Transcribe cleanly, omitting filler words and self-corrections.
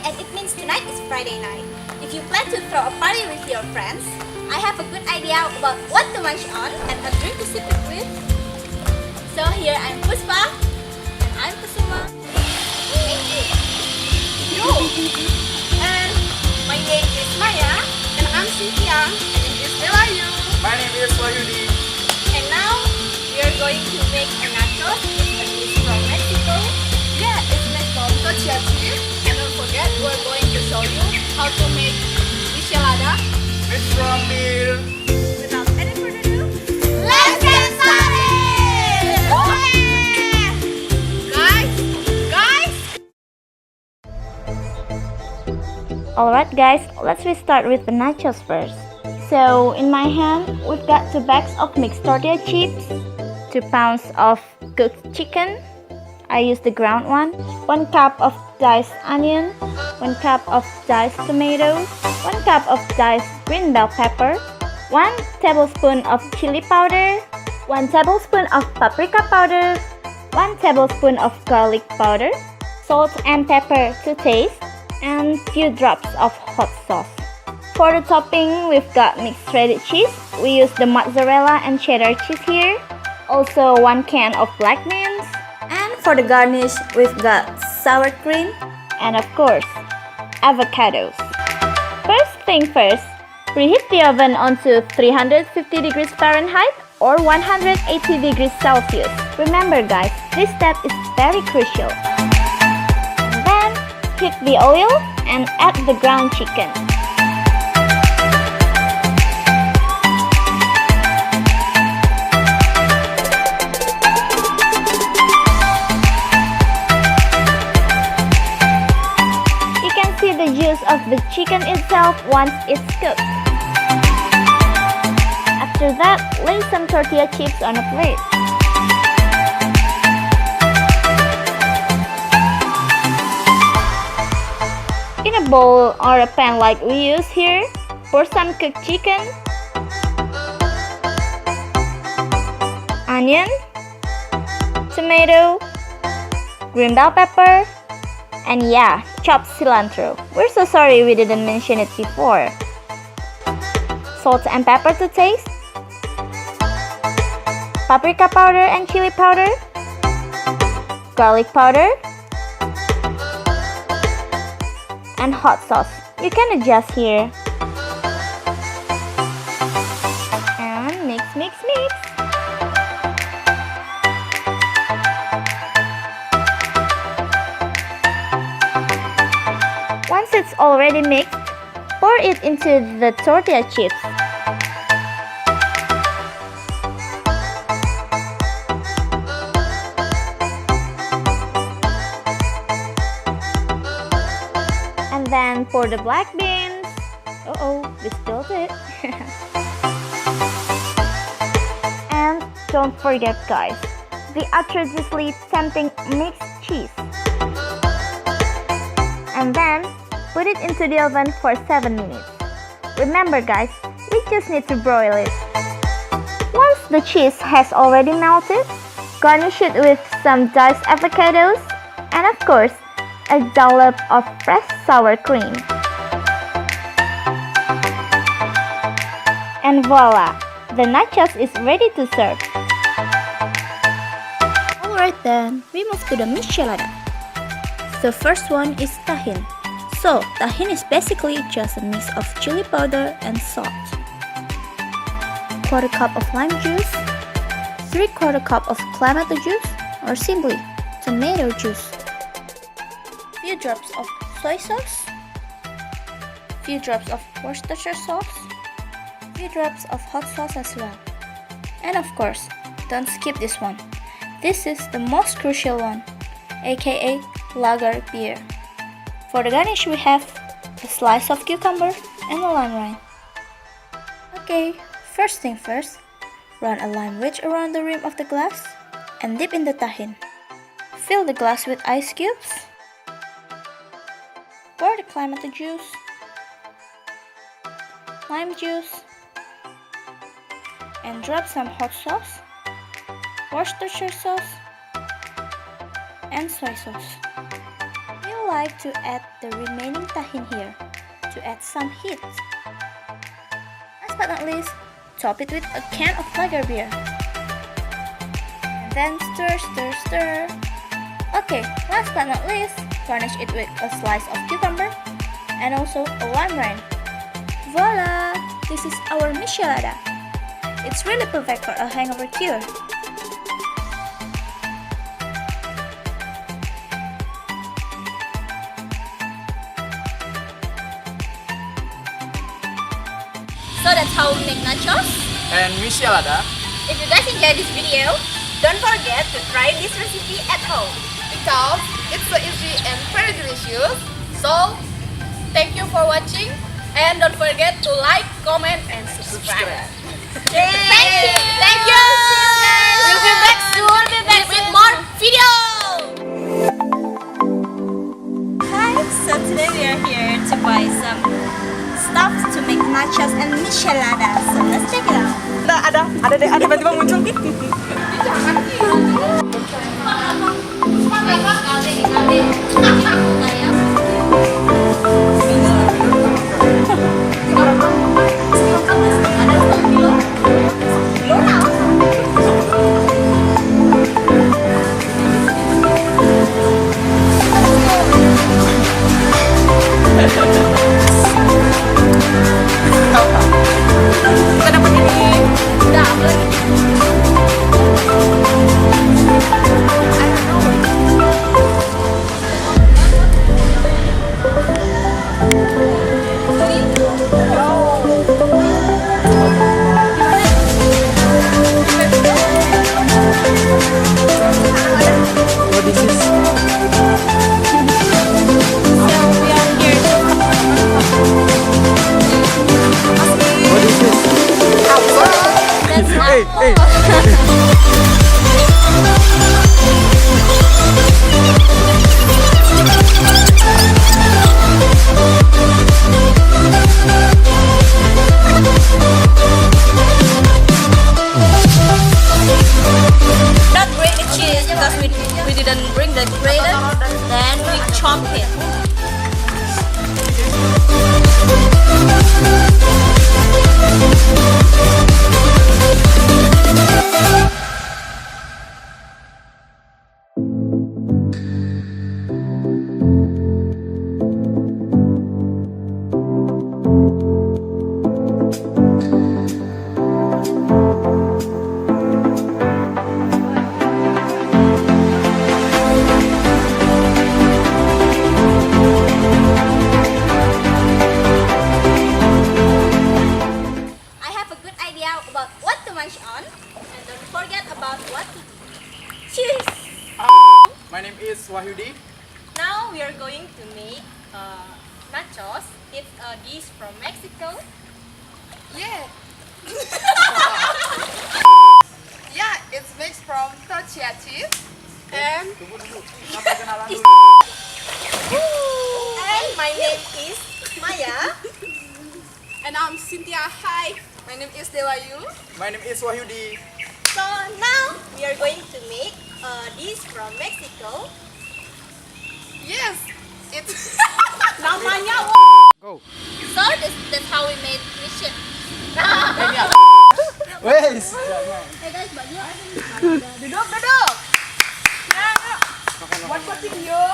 and it means tonight is Friday night. If you plan to throw a party with your friends, I have a good idea about what to munch on and a drink to sip it with. So here I'm Puspa, and I'm Kusuma. Thank you. Yo! And my name is Maya, and I'm Cintya, and this is Dewa. My name is Wahyudi. And now we are going to make a nachos. It's a dish from Mexico. Yeah, it's made from tortilla chip. And don't forget, we're going to show you how to make Michelada. It's from here. Without any further ado, Let's get started! Guys! Alright guys, let's restart with the nachos first. So in my hand, we've got 2 bags of mixed tortilla chips, 2 pounds of cooked chicken, I use the ground one, 1 cup of diced onion, 1 cup of diced tomatoes, 1 cup of diced green bell pepper, 1 tablespoon of chili powder, 1 tablespoon of paprika powder, 1 tablespoon of garlic powder, salt and pepper to taste, and few drops of hot sauce. For the topping, we've got mixed shredded cheese. We use the mozzarella and cheddar cheese here. Also 1 can of black beans. And for the garnish, we've got sour cream and of course, avocados. First thing first, preheat the oven onto 350 degrees Fahrenheit or 180 degrees Celsius. Remember guys, this step is very crucial. And then, heat the oil and add the ground chicken. The juice of the chicken itself once it's cooked. After that, lay some tortilla chips on a plate. In a bowl or a pan like we use here, pour some cooked chicken, onion, tomato, green bell pepper, and yeah, chopped cilantro. We're so sorry we didn't mention it before. Salt and pepper to taste. Paprika powder and chili powder. Garlic powder. And hot sauce. You can adjust here. And mix. Once it's already mixed, pour it into the tortilla chips. And then pour the black beans. We spilled it. And don't forget guys, the outrageously tempting mixed cheese. And then, put it into the oven for 7 minutes. Remember guys, we just need to broil it. Once the cheese has already melted, garnish it with some diced avocados and of course, a dollop of fresh sour cream. And voila, the nachos is ready to serve. Alright then, we move to the Michelada. The first one is tahin. So, tahin is basically just a mix of chili powder and salt. 1/4 cup of lime juice, 3/4 cup of clamato juice or simply tomato juice, few drops of soy sauce, few drops of Worcestershire sauce, few drops of hot sauce as well. And of course, don't skip this one. This is the most crucial one, aka lager beer. For the garnish we have a slice of cucumber and a lime rind. Okay, first thing first, run a lime wedge around the rim of the glass and dip in the tahin. Fill the glass with ice cubes. Pour the clamato juice, lime juice, and drop some hot sauce, Worcestershire sauce, and soy sauce. You like to add the remaining tahin here to add some heat. Last but not least, top it with a can of lager beer. And then stir, stir, stir. Okay, last but not least, garnish it with a slice of cucumber and also a lime rind. Voila! This is our Michelada. It's really perfect for a hangover cure. So that's how we make nachos. and Michelada. If you guys enjoyed this video, don't forget to try this recipe at home. Because it's so easy and very delicious. So, thank you for watching. And don't forget to like, comment, and subscribe. Thank you! Thank you! We'll be back soon with more videos! Hi, so today we are here to buy some stuff to make nachos and Michelada. So let's check it out. Ada tiba-tiba muncul. Kita dapat ini. Udah, apa lagi? Not grate the cheese because we didn't bring the grater. Then we chop it. I have a good idea about what to munch on, and don't forget about what to do. Cheers! My name is Wahyudi. Now we are going to make nachos. It's a dish from Mexico. Yeah. Yeah, it's mixed from tortilla cheese and my name is Maya. And I'm Cintya. Hi. My name is Dewa. My name is Wahyudi. So now we are going to make a dish from Mexico. Yes. It's namanya. Go. So that's how we made mission. Wes. Duduk. Ya. Buat kopi yo.